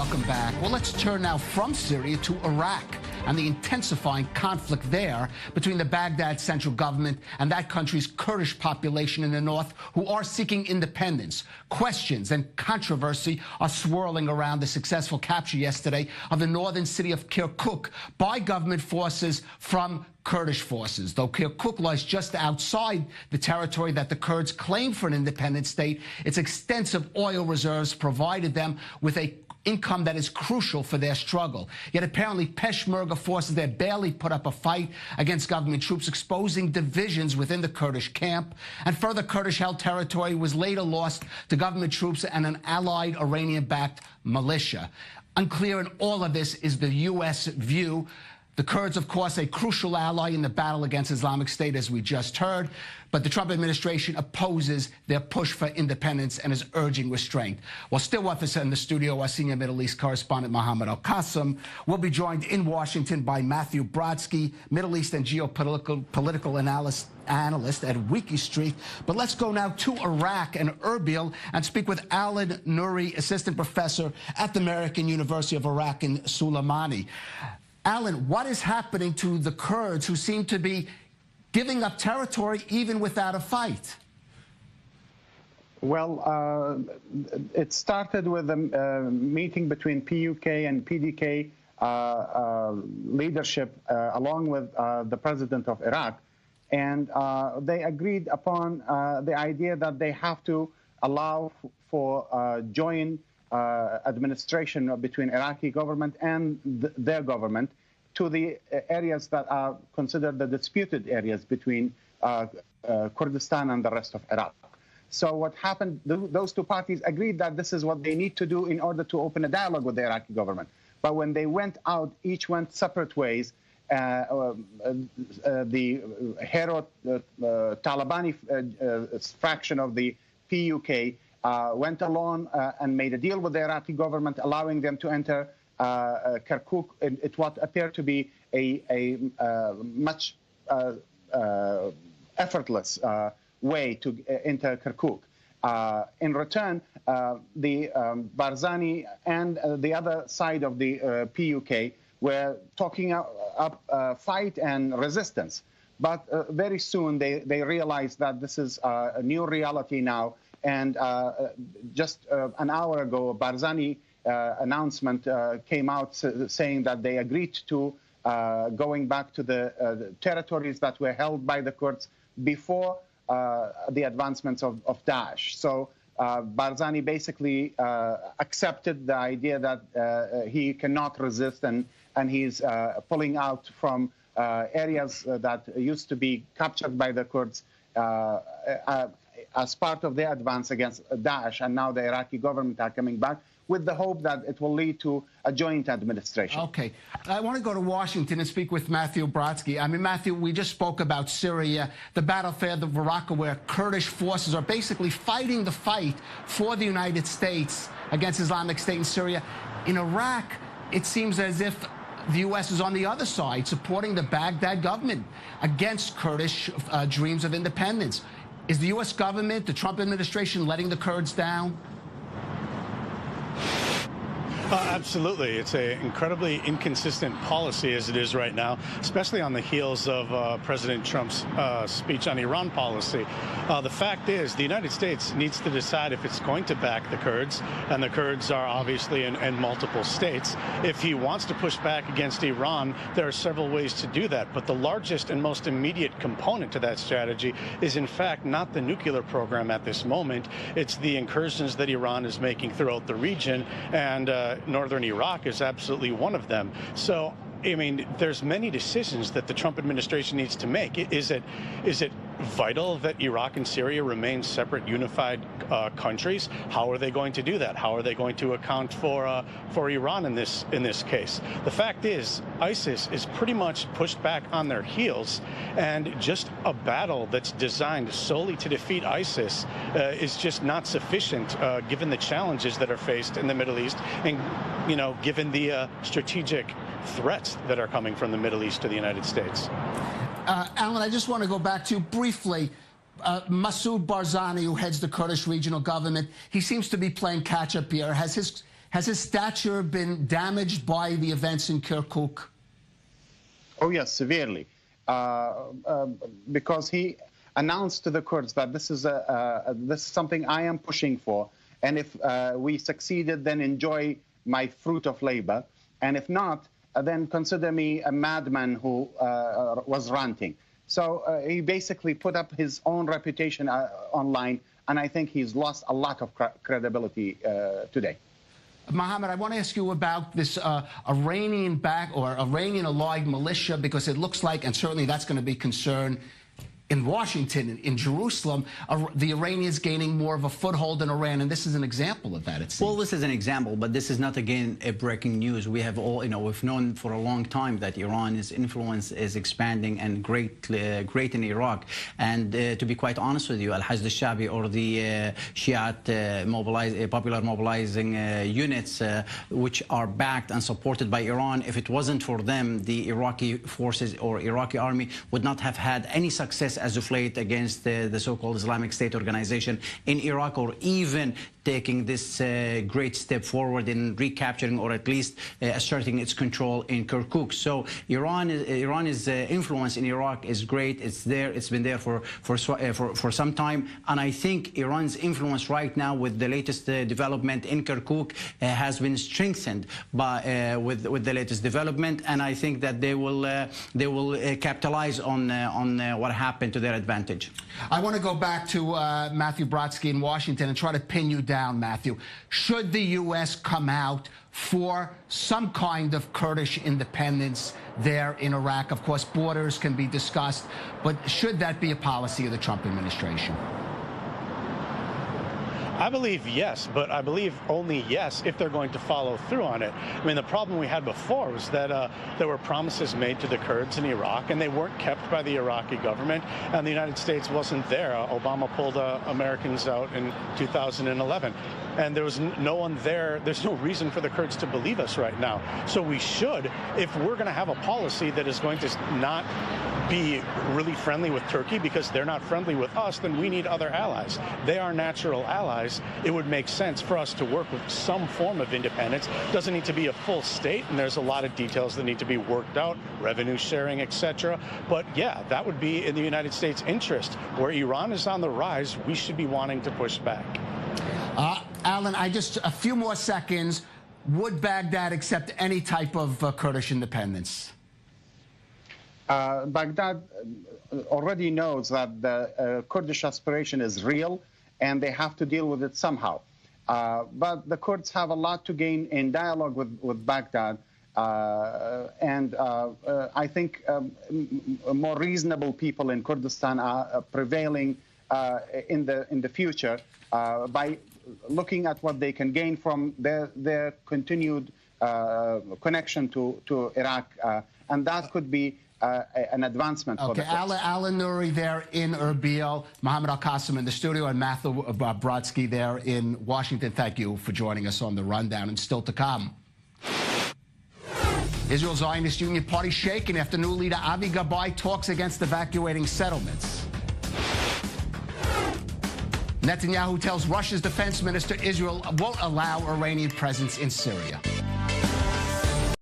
welcome back. Well, let's turn now from Syria to Iraq and the intensifying conflict there between the Baghdad central government and that country's Kurdish population in the north who are seeking independence. Questions and controversy are swirling around the successful capture yesterday of the northern city of Kirkuk by government forces from Kurdish forces. Though Kirkuk lies just outside the territory that the Kurds claim for an independent state, its extensive oil reserves provided them with an income that is crucial for their struggle. Yet apparently Peshmerga forces there barely put up a fight against government troops, exposing divisions within the Kurdish camp. And further Kurdish-held territory was later lost to government troops and an allied Iranian-backed militia. Unclear in all of this is the U.S. view. The Kurds, of course, a crucial ally in the battle against Islamic State, as we just heard, but the Trump administration opposes their push for independence and is urging restraint. Well, still with us in the studio, our senior Middle East correspondent, Mohammed al-Kassim. We'll be joined in Washington by Matthew Brodsky, Middle East and geopolitical analyst at WikiStreet. But let's go now to Iraq and Erbil and speak with Alan Noory, assistant professor at the American University of Iraq-Sulaimani. Alan, what is happening to the Kurds who seem to be giving up territory even without a fight? Well, it started with a meeting between PUK and PDK leadership along with the president of Iraq. And they agreed upon the idea that they have to allow for joint administration between Iraqi government and their government to the areas that are considered the disputed areas between Kurdistan and the rest of Iraq. So what happened, those two parties agreed that this is what they need to do in order to open a dialogue with the Iraqi government. But when they went out, each went separate ways. The Herod Talabani fraction of the PUK went along and made a deal with the Iraqi government, allowing them to enter Kirkuk in what appeared to be a much effortless way to enter Kirkuk. In return, the Barzani and the other side of the PUK were talking up fight and resistance. But very soon they realized that this is a new reality now. And just an hour ago, Barzani announcement came out saying that they agreed to going back to the territories that were held by the Kurds before the advancements of Daesh. So Barzani basically accepted the idea that he cannot resist, and he's pulling out from areas that used to be captured by the Kurds as part of their advance against Daesh, and now the Iraqi government are coming back with the hope that it will lead to a joint administration. Okay. I want to go to Washington and speak with Matthew Brodsky. I mean, Matthew, we just spoke about Syria, the battlefield of Iraq, where Kurdish forces are basically fighting the fight for the United States against Islamic State in Syria. In Iraq, it seems as if the U.S. is on the other side, supporting the Baghdad government against Kurdish dreams of independence. Is the U.S. government, the Trump administration, letting the Kurds down? Absolutely. It's an incredibly inconsistent policy as it is right now, especially on the heels of President Trump's speech on Iran policy. The fact is the United States needs to decide if it's going to back the Kurds, and the Kurds are obviously in multiple states. If he wants to push back against Iran, there are several ways to do that. But the largest and most immediate component to that strategy is, in fact, not the nuclear program at this moment. It's the incursions that Iran is making throughout the region, and northern Iraq is absolutely one of them. So, I mean, there's many decisions that the Trump administration needs to make. Is it vital that Iraq and Syria remain separate, unified countries? How are they going to do that? How are they going to account for Iran in this case? The fact is, ISIS is pretty much pushed back on their heels, and just a battle that's designed solely to defeat ISIS is just not sufficient, given the challenges that are faced in the Middle East, and given the strategic threats that are coming from the Middle East to the United States. Alan, I just want to go back to briefly Masoud Barzani, who heads the Kurdish regional government. He seems to be playing catch-up here. Has Has his stature been damaged by the events in Kirkuk? Oh, yes, severely. Because he announced to the Kurds that this is something I am pushing for. And if we succeeded, then enjoy my fruit of labor. And if not, then consider me a madman who was ranting. So he basically put up his own reputation online, and I think he's lost a lot of credibility today. Mohammed, I want to ask you about this Iranian-allied militia, because it looks like, and certainly that's going to be concern in Washington, in Jerusalem, the Iranians gaining more of a foothold in Iran, and this is an example of that, it seems. Well, this is an example, but this is not, again, a breaking news. We have all, we've known for a long time that Iran's influence is expanding and great in Iraq. And to be quite honest with you, Al-Hashd al-Shabi, or the Shiite popular mobilizing units, which are backed and supported by Iran, if it wasn't for them, the Iraqi forces or Iraqi army would not have had any success as of late against the so-called Islamic State organization in Iraq, or even taking this great step forward in recapturing or at least asserting its control in Kirkuk. So Iran's influence in Iraq is great. It's there. It's been there for some time. And I think Iran's influence right now, with the latest development in Kirkuk, has been strengthened by with the latest development. And I think that they will capitalize on what happened to their advantage. I want to go back to Matthew Brodsky in Washington and try to pin you down, Matthew. Should the U.S. come out for some kind of Kurdish independence there in Iraq? Of course, borders can be discussed, but should that be a policy of the Trump administration? I believe yes, but I believe only yes if they're going to follow through on it. I mean, the problem we had before was that there were promises made to the Kurds in Iraq, and they weren't kept by the Iraqi government, and the United States wasn't there. Obama pulled Americans out in 2011. And there was no one there. There's no reason for the Kurds to believe us right now. So we should, if we're going to have a policy that is going to not be really friendly with Turkey because they're not friendly with us, then we need other allies. They are natural allies. It would make sense for us to work with some form of independence. It doesn't need to be a full state, and there's a lot of details that need to be worked out, revenue sharing, etc. But yeah, that would be in the United States' interest. Where Iran is on the rise, we should be wanting to push back. Alan, just a few more seconds. Would Baghdad accept any type of Kurdish independence? Baghdad already knows that the Kurdish aspiration is real, and they have to deal with it somehow. But the Kurds have a lot to gain in dialogue with Baghdad, and I think more reasonable people in Kurdistan are prevailing in the future by looking at what they can gain from their continued connection to Iraq, and that could be an advancement for the Kurds. Alan Noory there in Erbil, Mohammed al-Kassim in the studio, and Matthew Brodsky there in Washington. Thank you for joining us on The Rundown, and still to come. Israel's Zionist Union Party shaken after new leader Avi Gabay talks against evacuating settlements. Netanyahu tells Russia's defense minister Israel won't allow Iranian presence in Syria.